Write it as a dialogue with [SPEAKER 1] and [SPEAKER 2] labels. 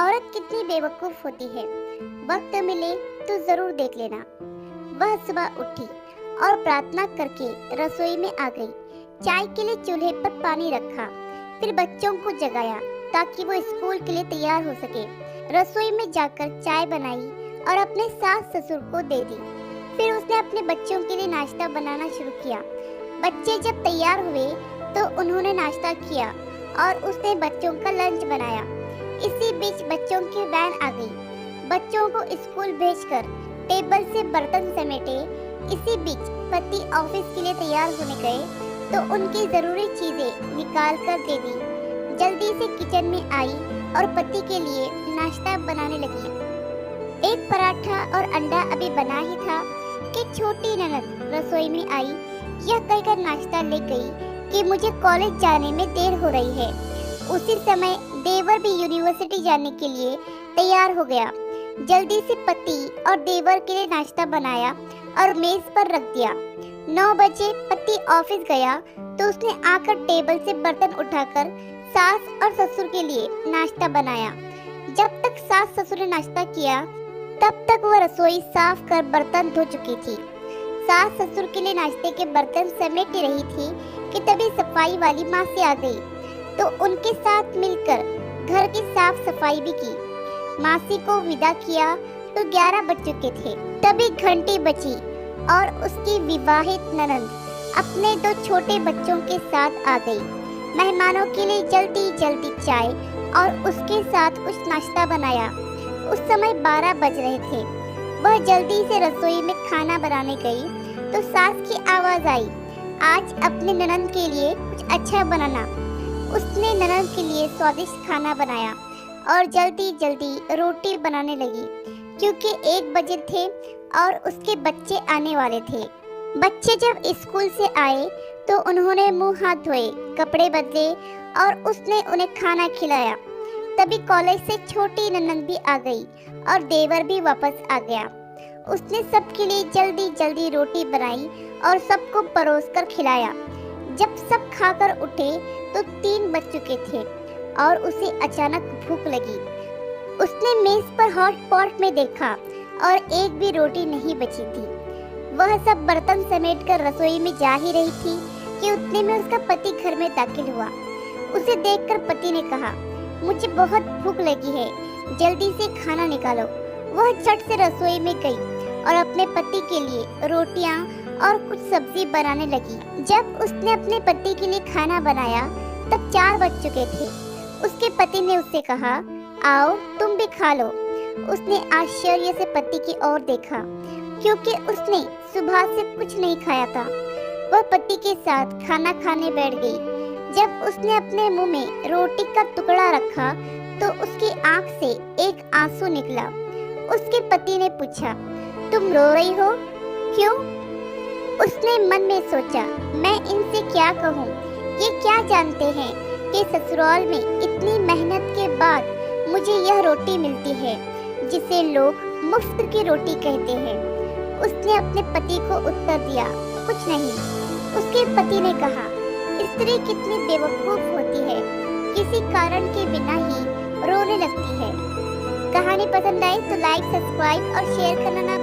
[SPEAKER 1] औरत कितनी बेवकूफ होती है। वक्त मिले तो जरूर देख लेना। वह सुबह उठी और प्रार्थना करके रसोई में आ गई। चाय के लिए चूल्हे पर पानी रखा, फिर बच्चों को जगाया ताकि वो स्कूल के लिए तैयार हो सके। रसोई में जाकर चाय बनाई और अपने सास ससुर को दे दी। फिर उसने अपने बच्चों के लिए नाश्ता बनाना शुरू किया। बच्चे जब तैयार हुए तो उन्होंने नाश्ता किया और उसने बच्चों का लंच बनाया। इसी बीच बच्चों की वैन आ गई। बच्चों को स्कूल भेजकर टेबल से बर्तन समेटे। इसी बीच पति ऑफिस के लिए तैयार होने गए तो उनकी जरूरी चीजें निकाल कर दे दी। जल्दी से किचन में आई और पति के लिए नाश्ता बनाने लगी। एक पराठा और अंडा अभी बना ही था कि छोटी ननद रसोई में आई। यह कहकर नाश्ता ले गई कि मुझे कॉलेज जाने में देर हो रही है। उसी समय देवर भी यूनिवर्सिटी जाने के लिए तैयार हो गया। जल्दी से पति और देवर के लिए नाश्ता बनाया और मेज पर रख दिया। 9 बजे पति ऑफिस गया तो उसने आकर टेबल से बर्तन उठाकर सास और ससुर के लिए नाश्ता बनाया। जब तक सास ससुर ने नाश्ता किया तब तक वह रसोई साफ कर बर्तन धो चुकी थी। सास ससुर के लिए नाश्ते के बर्तन समेट रही थी कि तभी सफाई वाली मासी आ गई तो उनके साथ मिलकर घर की साफ सफाई भी की। मासी को विदा किया तो 11 बज चुके थे। तभी घंटी बजी और उसकी विवाहित ननद अपने 2 छोटे बच्चों के साथ आ गई। मेहमानों के लिए जल्दी जल्दी चाय और उसके साथ कुछ नाश्ता बनाया। उस समय 12 बज रहे थे। वह जल्दी से रसोई में खाना बनाने गई तो सास की आवाज आई, आज अपने ननद के लिए कुछ अच्छा बनाना। उसने ननद के लिए स्वादिष्ट खाना बनाया और जल्दी जल्दी रोटी बनाने लगी क्योंकि 1 बजे थे और उसके बच्चे आने वाले थे। बच्चे जब स्कूल से आए तो उन्होंने मुंह हाथ धोए, कपड़े बदले और उसने उन्हें खाना खिलाया। तभी कॉलेज से छोटी ननद भी आ गई और देवर भी वापस आ गया। उसने सबके लिए जल्दी जल्दी रोटी बनाई और सबको परोस कर खिलाया। जब सब खाकर उठे तो 3 बज चुके थे और उसे अचानक भूख लगी। उसने मेज पर हॉट पॉट में देखा और एक भी रोटी नहीं बची थी। वह सब बर्तन समेटकर रसोई में जा ही रही थी कि उतने में उसका पति घर में दाखिल हुआ। उसे देखकर पति ने कहा, मुझे बहुत भूख लगी है, जल्दी से खाना निकालो। वह झट से रसोई में गई और अपने पति के लिए रोटियां और कुछ सब्जी बनाने लगी। जब उसने अपने पति के लिए खाना बनाया तब 4 बज चुके थे। उसके पति ने उससे कहा, आओ तुम भी खा लो। उसने आश्चर्य से पति की ओर देखा क्योंकि उसने सुबह से कुछ नहीं खाया था। वह पति के साथ खाना खाने बैठ गई। जब उसने अपने मुंह में रोटी का टुकड़ा रखा तो उसकी आंख से एक आंसू निकला। उसके पति ने पूछा, तुम रो रही हो, क्यों? उसने मन में सोचा, मैं इनसे क्या कहूँ? ये क्या जानते हैं कि ससुराल में इतनी मेहनत के बाद मुझे यह रोटी मिलती है जिसे लोग मुफ्त की रोटी कहते हैं। उसने अपने पति को उत्तर दिया, कुछ नहीं। उसके पति ने कहा, स्त्री कितनी बेवकूफ होती है, किसी कारण के बिना ही रोने लगती है। कहानी पसंद आई तो लाइक, सब्सक्राइब और शेयर करना ना